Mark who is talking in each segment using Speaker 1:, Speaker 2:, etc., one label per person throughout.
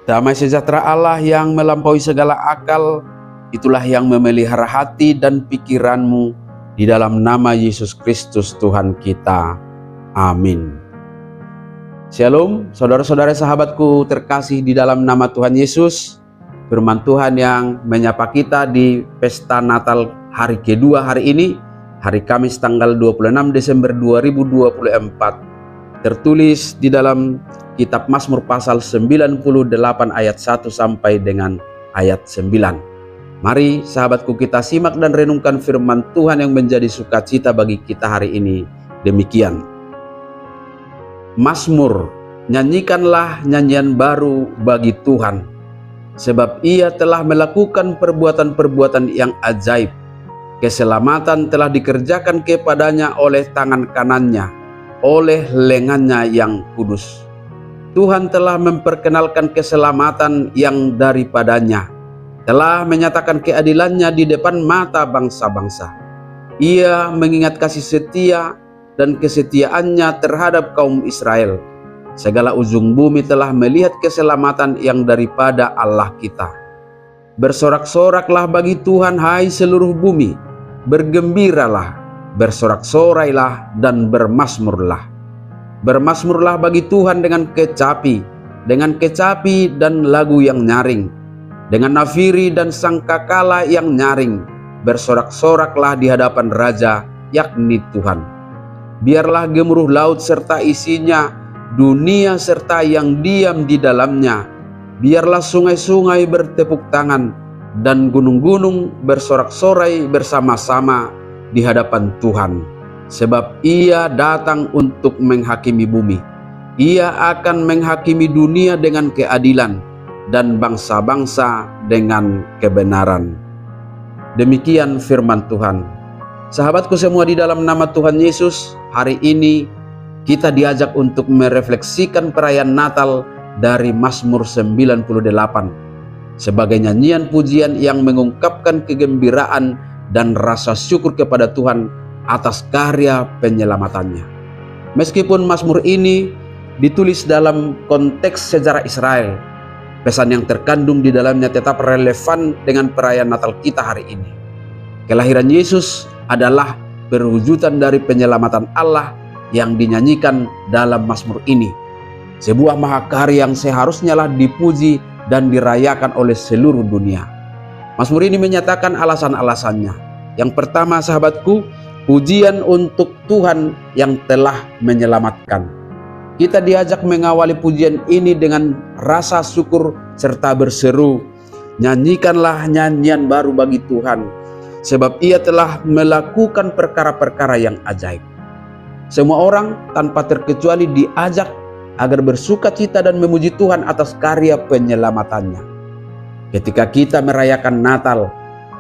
Speaker 1: Damai sejahtera Allah yang melampaui segala akal, itulah yang memelihara hati dan pikiranmu di dalam nama Yesus Kristus Tuhan kita. Amin. Shalom, saudara-saudara sahabatku terkasih di dalam nama Tuhan Yesus. Firman Tuhan yang menyapa kita di pesta Natal hari kedua hari ini, hari Kamis tanggal 26 Desember 2024. Tertulis di dalam kitab Mazmur pasal 98 ayat 1 sampai dengan ayat 9. Mari sahabatku kita simak dan renungkan firman Tuhan yang menjadi sukacita bagi kita hari ini. Demikian. Mazmur, nyanyikanlah nyanyian baru bagi Tuhan, sebab Ia telah melakukan perbuatan-perbuatan yang ajaib. Keselamatan telah dikerjakan kepadanya oleh tangan kanannya, oleh lengannya yang kudus. Tuhan telah memperkenalkan keselamatan yang daripadanya, telah menyatakan keadilannya di depan mata bangsa-bangsa. Ia mengingat kasih setia dan kesetiaannya terhadap kaum Israel. Segala ujung bumi telah melihat keselamatan yang daripada Allah kita. Bersorak-soraklah bagi Tuhan, hai seluruh bumi. Bergembiralah, bersorak-sorailah dan bermasmurlah. Bermasmurlah bagi Tuhan dengan kecapi dan lagu yang nyaring, dengan nafiri dan sangkakala yang nyaring. Bersorak-soraklah di hadapan Raja, yakni Tuhan. Biarlah gemuruh laut serta isinya, dunia serta yang diam di dalamnya. Biarlah sungai-sungai bertepuk tangan dan gunung-gunung bersorak-sorai bersama-sama di hadapan Tuhan. Sebab Ia datang untuk menghakimi bumi. Ia akan menghakimi dunia dengan keadilan dan bangsa-bangsa dengan kebenaran. Demikian firman Tuhan. Sahabatku semua di dalam nama Tuhan Yesus, hari ini kita diajak untuk merefleksikan perayaan Natal dari Mazmur 98 sebagai nyanyian pujian yang mengungkapkan kegembiraan dan rasa syukur kepada Tuhan atas karya penyelamatannya. Meskipun Mazmur ini ditulis dalam konteks sejarah Israel, pesan yang terkandung di dalamnya tetap relevan dengan perayaan Natal kita hari ini. Kelahiran Yesus adalah perwujudan dari penyelamatan Allah yang dinyanyikan dalam Mazmur ini. Sebuah mahakarya yang seharusnya lah dipuji dan dirayakan oleh seluruh dunia. Mazmur ini menyatakan alasan-alasannya. Yang pertama sahabatku, pujian untuk Tuhan yang telah menyelamatkan. Kita diajak mengawali pujian ini dengan rasa syukur serta berseru, nyanyikanlah nyanyian baru bagi Tuhan, sebab Ia telah melakukan perkara-perkara yang ajaib. Semua orang tanpa terkecuali diajak agar bersuka cita dan memuji Tuhan atas karya penyelamatannya. Ketika kita merayakan Natal,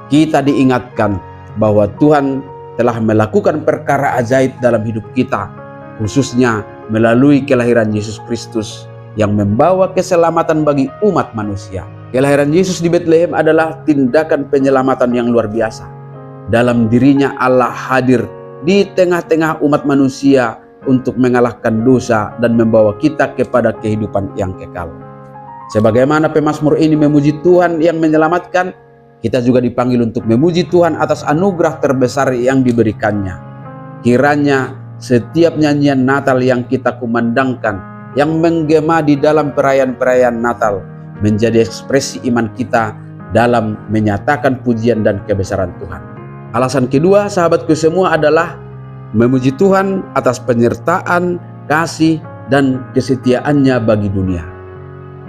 Speaker 1: kita diingatkan bahwa Tuhan telah melakukan perkara ajaib dalam hidup kita, khususnya melalui kelahiran Yesus Kristus yang membawa keselamatan bagi umat manusia. Kelahiran Yesus di Betlehem adalah tindakan penyelamatan yang luar biasa. Dalam dirinya Allah hadir di tengah-tengah umat manusia untuk mengalahkan dosa dan membawa kita kepada kehidupan yang kekal. Sebagaimana pemazmur ini memuji Tuhan yang menyelamatkan, kita juga dipanggil untuk memuji Tuhan atas anugerah terbesar yang diberikannya. Kiranya setiap nyanyian Natal yang kita kumandangkan, yang menggema di dalam perayaan-perayaan Natal, menjadi ekspresi iman kita dalam menyatakan pujian dan kebesaran Tuhan. Alasan kedua sahabatku semua adalah memuji Tuhan atas penyertaan, kasih, dan kesetiaannya bagi dunia.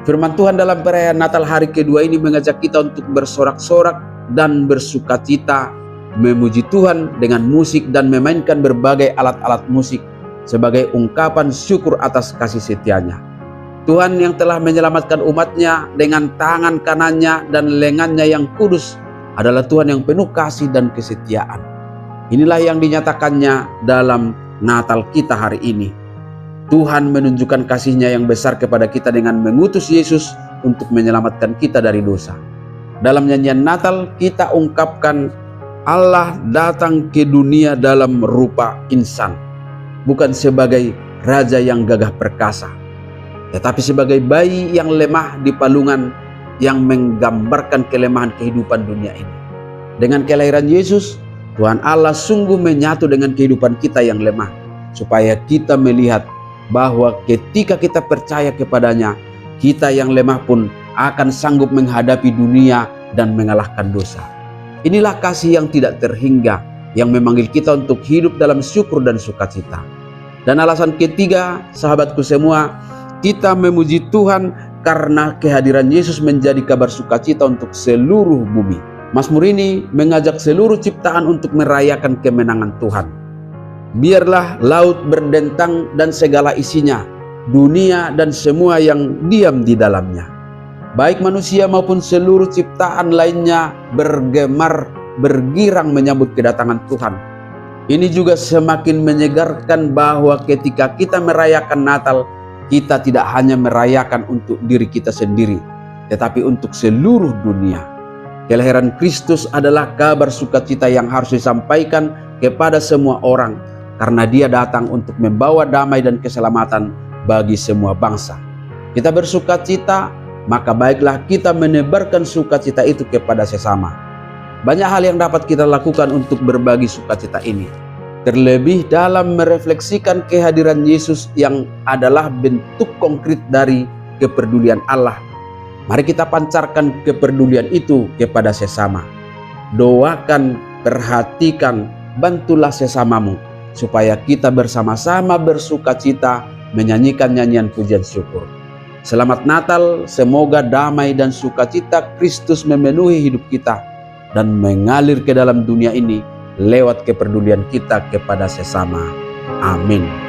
Speaker 1: Firman Tuhan dalam perayaan Natal hari kedua ini mengajak kita untuk bersorak-sorak dan bersukacita, memuji Tuhan dengan musik dan memainkan berbagai alat-alat musik sebagai ungkapan syukur atas kasih setianya. Tuhan yang telah menyelamatkan umatnya dengan tangan kanannya dan lengannya yang kudus adalah Tuhan yang penuh kasih dan kesetiaan. Inilah yang dinyatakannya dalam Natal kita hari ini. Tuhan menunjukkan kasih-Nya yang besar kepada kita dengan mengutus Yesus untuk menyelamatkan kita dari dosa. Dalam nyanyian Natal kita ungkapkan Allah datang ke dunia dalam rupa insan, bukan sebagai raja yang gagah perkasa. tetapi sebagai bayi yang lemah di palungan yang menggambarkan kelemahan kehidupan dunia ini. Dengan kelahiran Yesus, Tuhan Allah sungguh menyatu dengan kehidupan kita yang lemah, supaya kita melihat bahwa ketika kita percaya kepadanya, kita yang lemah pun akan sanggup menghadapi dunia dan mengalahkan dosa. Inilah kasih yang tidak terhingga, yang memanggil kita untuk hidup dalam syukur dan sukacita. Dan alasan ketiga, sahabatku semua, kita memuji Tuhan karena kehadiran Yesus menjadi kabar sukacita untuk seluruh bumi. Mazmur ini mengajak seluruh ciptaan untuk merayakan kemenangan Tuhan. Biarlah laut berdentang dan segala isinya, dunia dan semua yang diam di dalamnya. Baik manusia maupun seluruh ciptaan lainnya bergemar, bergirang menyambut kedatangan Tuhan. Ini juga semakin menyegarkan bahwa ketika kita merayakan Natal, kita tidak hanya merayakan untuk diri kita sendiri, tetapi untuk seluruh dunia. Kelahiran Kristus adalah kabar sukacita yang harus disampaikan kepada semua orang, karena Dia datang untuk membawa damai dan keselamatan bagi semua bangsa. Kita bersukacita, maka baiklah kita menebarkan sukacita itu kepada sesama. Banyak hal yang dapat kita lakukan untuk berbagi sukacita ini, terlebih dalam merefleksikan kehadiran Yesus yang adalah bentuk konkret dari kepedulian Allah. Mari kita pancarkan kepedulian itu kepada sesama. Doakan, perhatikan, bantulah sesamamu, supaya kita bersama-sama bersukacita menyanyikan nyanyian pujian syukur. Selamat Natal, semoga damai dan sukacita Kristus memenuhi hidup kita dan mengalir ke dalam dunia ini lewat kepedulian kita kepada sesama. Amin.